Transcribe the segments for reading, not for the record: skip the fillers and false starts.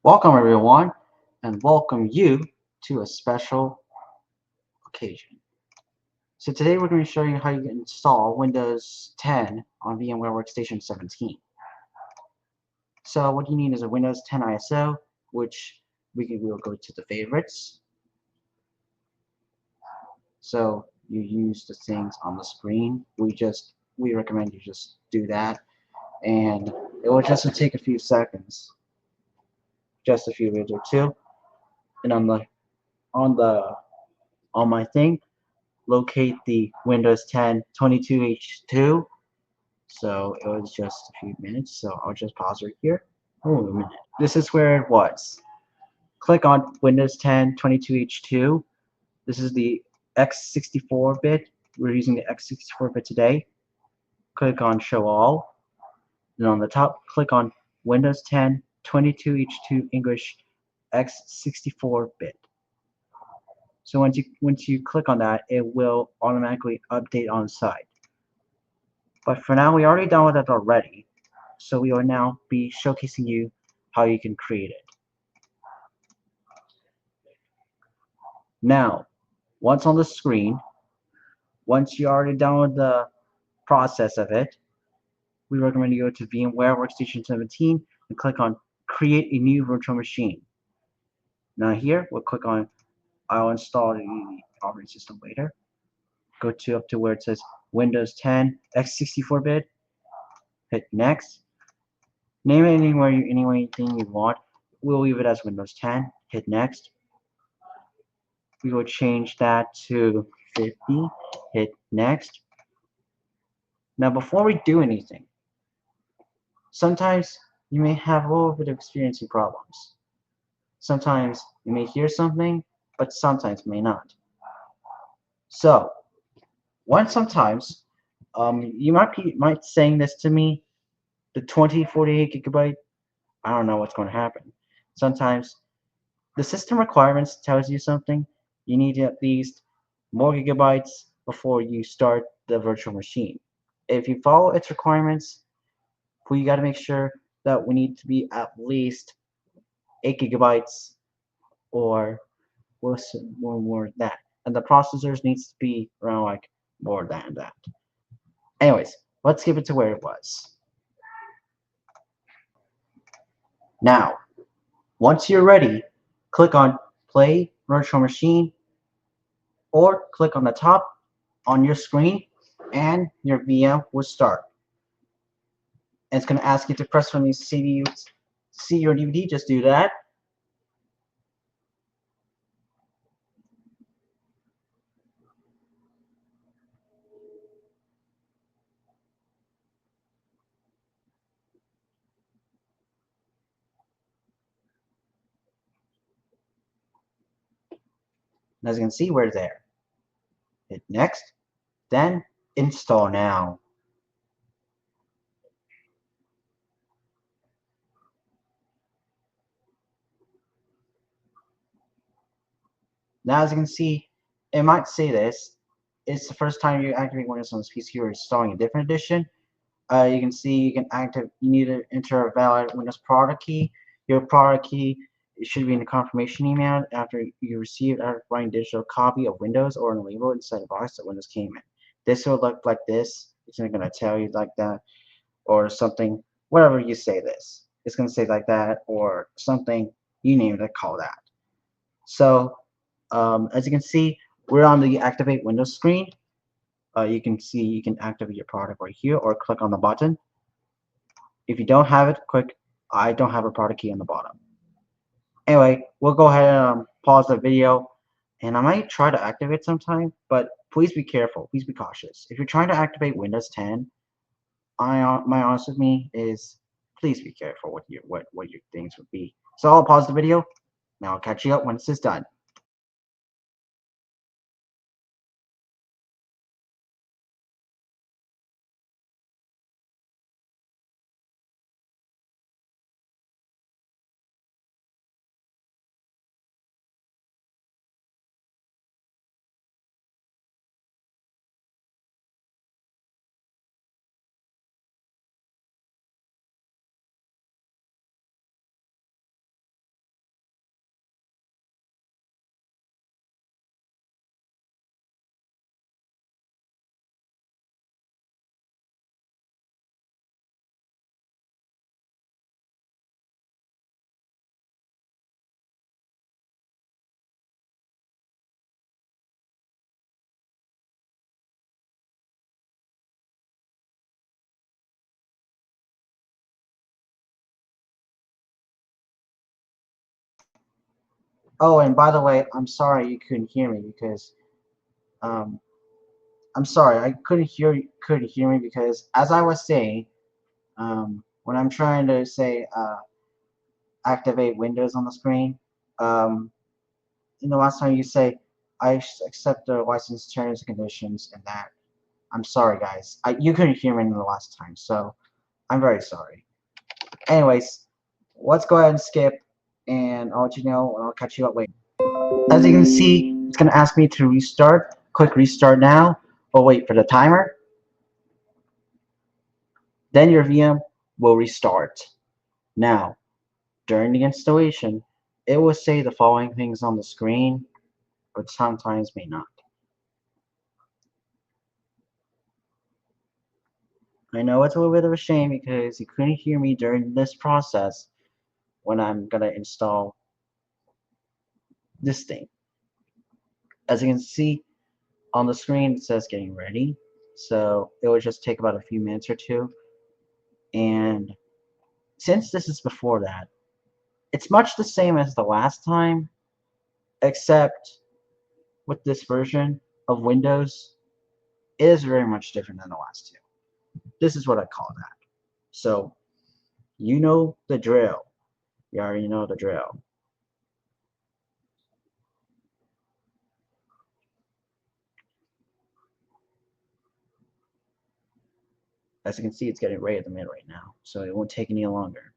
Welcome everyone and welcome you to a special occasion. So today we're going to show you how you can install Windows 10 on VMware Workstation 17. So what you need is a Windows 10 ISO, which we'll go to the favorites. So you use the things on the screen. We recommend you just do that, and it will just take a few seconds, just a few minutes or two. And on the on my thing, locate the Windows 10 22H2. So it was just a few minutes, so I'll just pause right here. Oh, a minute. This is where it was. Click on Windows 10 22H2. This is the X64 bit. We're using the X64 bit today. Click on Show All. And on the top, click on Windows 10 22H2 English X64 bit. So once you click on that, it will automatically update on site. But for now, we already downloaded that already, so we will now be showcasing you how you can create it. Now, once on the screen, once you already download the process of it, we recommend you go to VMware Workstation 17 and click on Create a New Virtual Machine. Now here, we'll click on I'll install the operating system later. Go up to where it says Windows 10 X64-bit. Hit Next. Name it anything you want. We'll leave it as Windows 10. Hit Next. We will change that to 50. Hit Next. Now before we do anything, sometimes you may have a little bit of experiencing problems. Sometimes you may hear something, but sometimes may not. So, sometimes you might saying this to me, the 2048 gigabyte, I don't know what's going to happen. Sometimes the system requirements tells you something. You need at least more gigabytes before you start the virtual machine. If you follow its requirements, we got to make sure that we need to be at least 8 gigabytes or more than that. And the processors needs to be around like more than that. Anyways, let's give it to where it was. Now, once you're ready, click on Play Virtual Machine or click on the top on your screen and your VM will start. And it's going to ask you to press from the CD or DVD. Just do that. And as you can see, we're there. Hit Next, then Install Now. Now, as you can see, it might say this. It's the first time you activate Windows on this PC or installing a different edition. You can see you need to enter a valid Windows product key. Your product key should be in the confirmation email after you receive a writing digital copy of Windows or a label inside the box that Windows came in. This will look like this. It's not going to tell you like that or something, whatever you say this. It's going to say like that or something you name it, call that. So, as you can see, we're on the Activate Windows screen. You can see you can activate your product right here or click on the button. If you don't have it, click I don't have a product key on the bottom. Anyway, we'll go ahead and pause the video, and I might try to activate sometime, but please be careful. Please be cautious. If you're trying to activate Windows 10, my honest with me is please be careful what your things would be. So I'll pause the video. Now I'll catch you up when this is done. Oh, and by the way, I'm sorry you couldn't hear me because um, I'm sorry I couldn't hear me because as I was saying, when I'm trying to say activate Windows on the screen, um, the last time you say I accept the license terms and conditions and that. I'm sorry, guys. You couldn't hear me the last time, so I'm very sorry. Anyways, let's go ahead and skip, and I'll let you know, and I'll catch you up later. As you can see, it's going to ask me to restart. Click restart now, or wait for the timer. Then your VM will restart. Now, during the installation, it will say the following things on the screen, but sometimes may not. I know it's a little bit of a shame because you couldn't hear me during this process when I'm going to install this thing. As you can see on the screen, it says getting ready. So it will just take about a few minutes or two. And since this is before that, it's much the same as the last time, except with this version of Windows, it is very much different than the last two. This is what I call that. So you know the drill. You already know the drill. As you can see, it's getting ready at the minute right now, so it won't take any longer.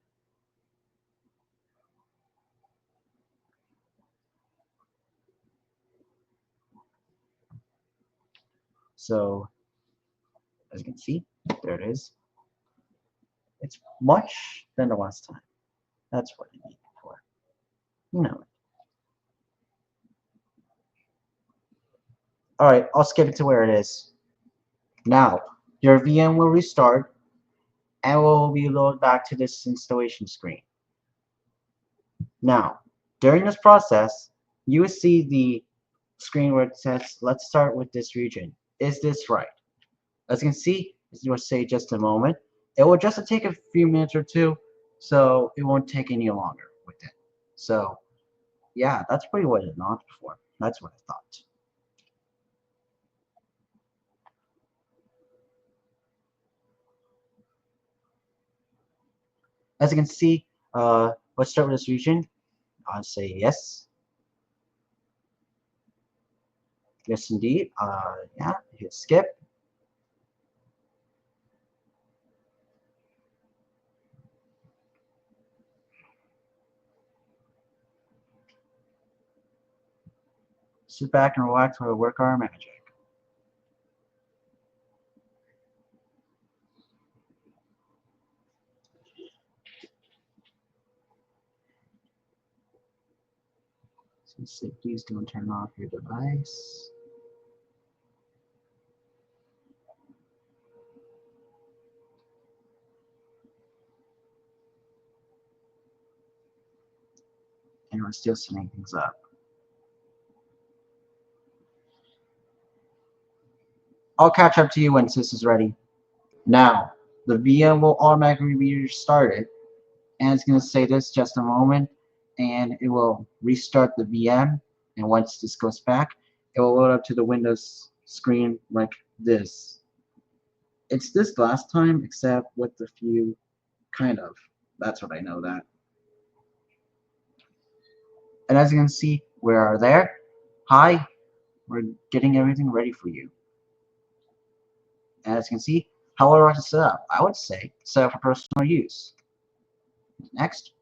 So as you can see, there it is. It's much than the last time. That's what I need it for. You know it. Alright, I'll skip it to where it is. Now, your VM will restart and will be loaded back to this installation screen. Now, during this process, you will see the screen where it says, let's start with this region. Is this right? As you can see, it will say just a moment. It will just take a few minutes or two, so it won't take any longer with it. So, yeah, that's pretty what it not before. That's what I thought. As you can see, let's start with this region. I'll say yes. Yes, indeed. Yeah, hit skip. Sit back and relax while we work our magic. So please don't turn off your device. And we're still setting things up. I'll catch up to you when this is ready. Now, the VM will automatically be restarted, and it's going to say this just a moment, and it will restart the VM, and once this goes back, it will load up to the Windows screen like this. It's this last time, except with a few, kind of. That's what I know that. And as you can see, we are there. Hi, we're getting everything ready for you. And as you can see, how would I like to set up? I would say set up for personal use. Next.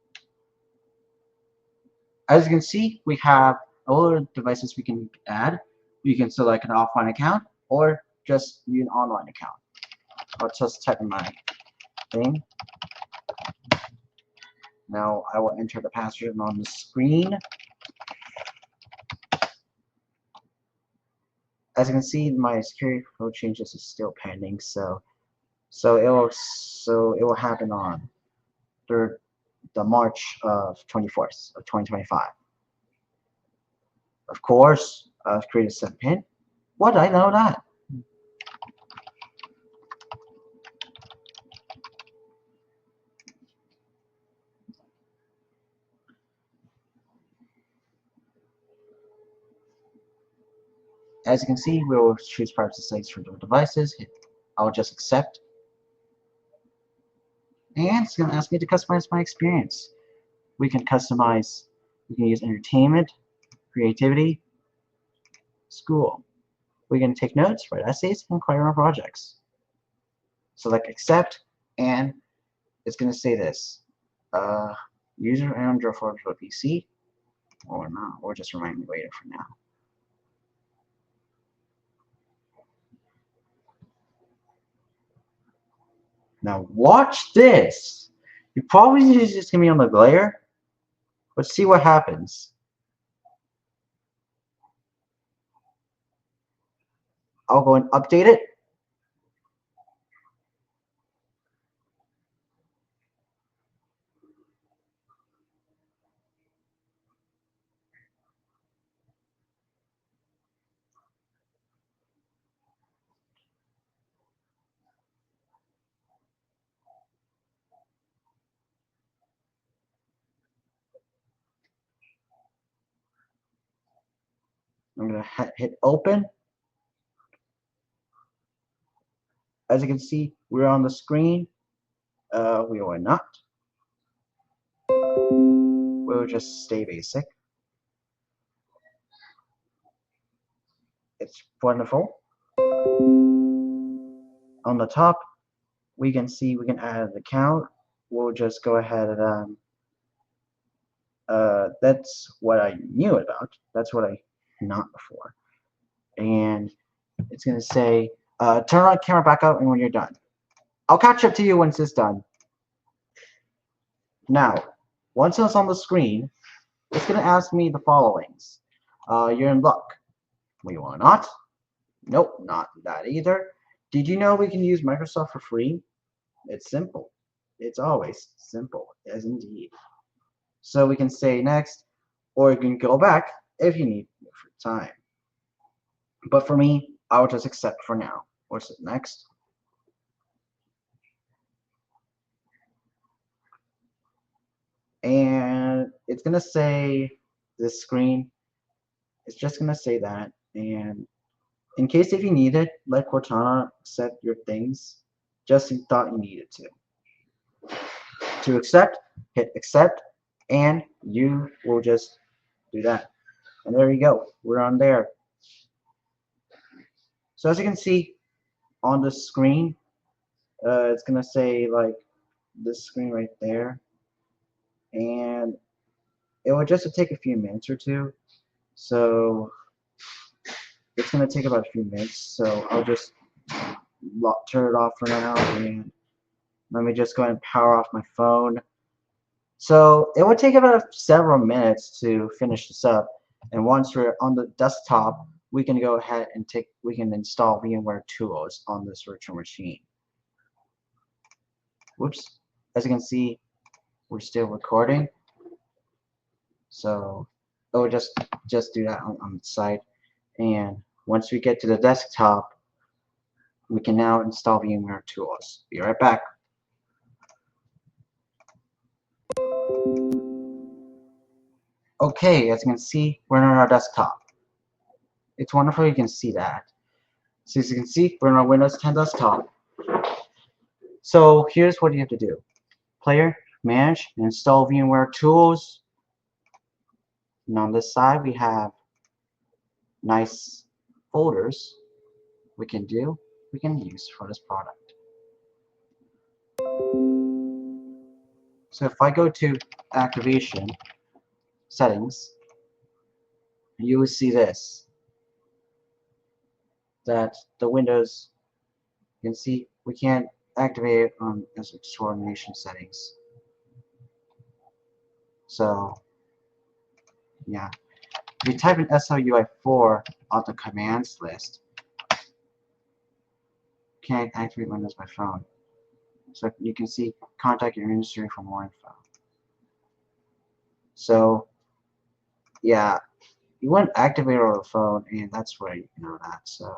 As you can see, we have all the devices we can add. We can select an offline account or just an online account. I'll just type in my thing. Now I will enter the password on the screen. As you can see, my security code changes is still pending, so it will happen on the March of 24th of 2025. Of course, create a set pin. What? I know that. As you can see, we will choose privacy settings for different devices. I'll just accept. And it's going to ask me to customize my experience. We can customize, we can use entertainment, creativity, school. We can take notes, write essays, and create our projects. Select accept, and it's going to say this. User Android for PC, or not, or just remind me later for now. Now watch this. You probably think it's just going to be on the glare. Let's see what happens. I'll go and update it. I'm going to hit open. As you can see, we're on the screen. We are not. We'll just stay basic. It's wonderful. On the top, we can see we can add an account. We'll just go ahead and that's what I knew about. That's what I not before. And it's gonna say turn on camera back up and when you're done. I'll catch up to you once it's done. Now, once it's on the screen, it's gonna ask me the followings. You're in luck. We will not. Nope, not that either. Did you know we can use Microsoft for free? It's simple. It's always simple, as indeed. So we can say next, or you can go back if you need for time. But for me, I will just accept for now. What's it next? And it's gonna say this screen. It's just gonna say that. And in case if you need it, let Cortana set your things just you thought you needed to. To accept, hit accept, and you will just do that. And there you go. We're on there. So as you can see on the screen, it's gonna say like this screen right there, and it will just take a few minutes or two. So it's gonna take about a few minutes. So I'll just turn it off for now, and let me just go ahead and power off my phone. So it would take about several minutes to finish this up. And once we're on the desktop, we can go ahead and we can install VMware tools on this virtual machine. Whoops. As you can see, we're still recording. So it will just do that on the side. And once we get to the desktop, we can now install VMware tools. Be right back. Okay, as you can see, we're on our desktop. It's wonderful you can see that. So as you can see, we're on our Windows 10 desktop. So here's what you have to do. Player, manage, and install VMware tools. And on this side, we have nice folders we can use for this product. So if I go to activation settings, you will see this, that the Windows, you can see we can't activate it on as coordination settings. So yeah, if you type in SLUI4 on the commands list, can't activate Windows by phone. So you can see contact your industry for more info. So yeah, you wouldn't activate it over the phone, and that's where you know that. So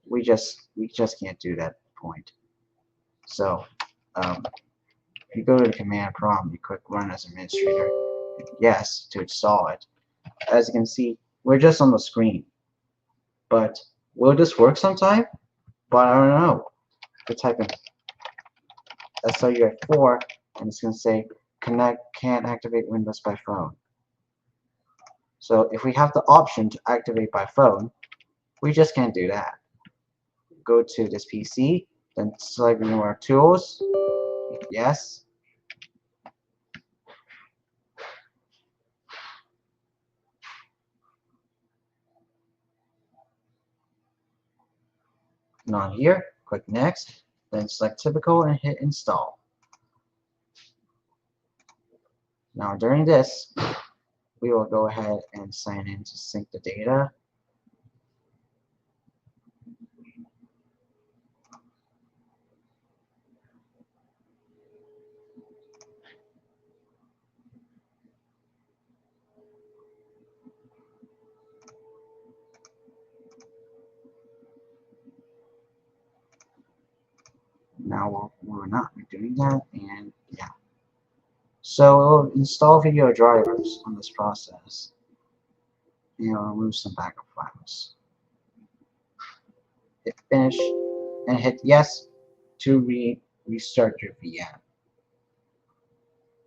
we just can't do that point. So if you go to the command prompt, you click run as administrator, yes, to install it. As you can see, we're just on the screen. But will this work sometime? But I don't know. We type in SLUA4 and it's going to say can't activate Windows by phone. So if we have the option to activate by phone, we just can't do that. Go to this PC, then select VMware Tools, yes. Not here, click Next, then select Typical and hit Install. Now during this, we will go ahead and sign in to sync the data. Now we're not doing that, and yeah. So we'll install video drivers on this process, and we'll remove some backup files. Hit Finish, and hit Yes to restart your VM.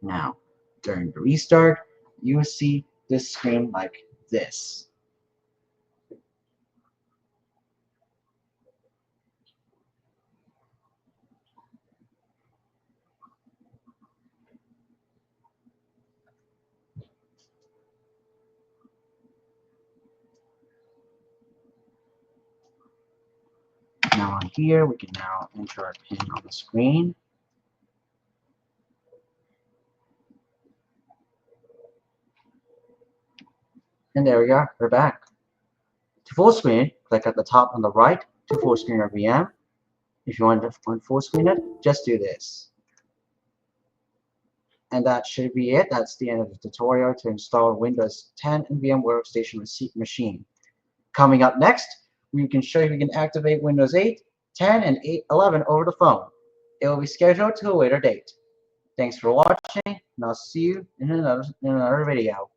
Now, during the restart, you will see this screen like this. Now on here, we can now enter our PIN on the screen. And there we are, we're back. To full screen, click at the top on the right to full screen our VM. If you want to full screen it, just do this. And that should be it. That's the end of the tutorial to install Windows 10 and VMware Workstation machine. Coming up next, we can show you we can activate Windows 8, 10, and 11 over the phone. It will be scheduled to a later date. Thanks for watching, and I'll see you in another video.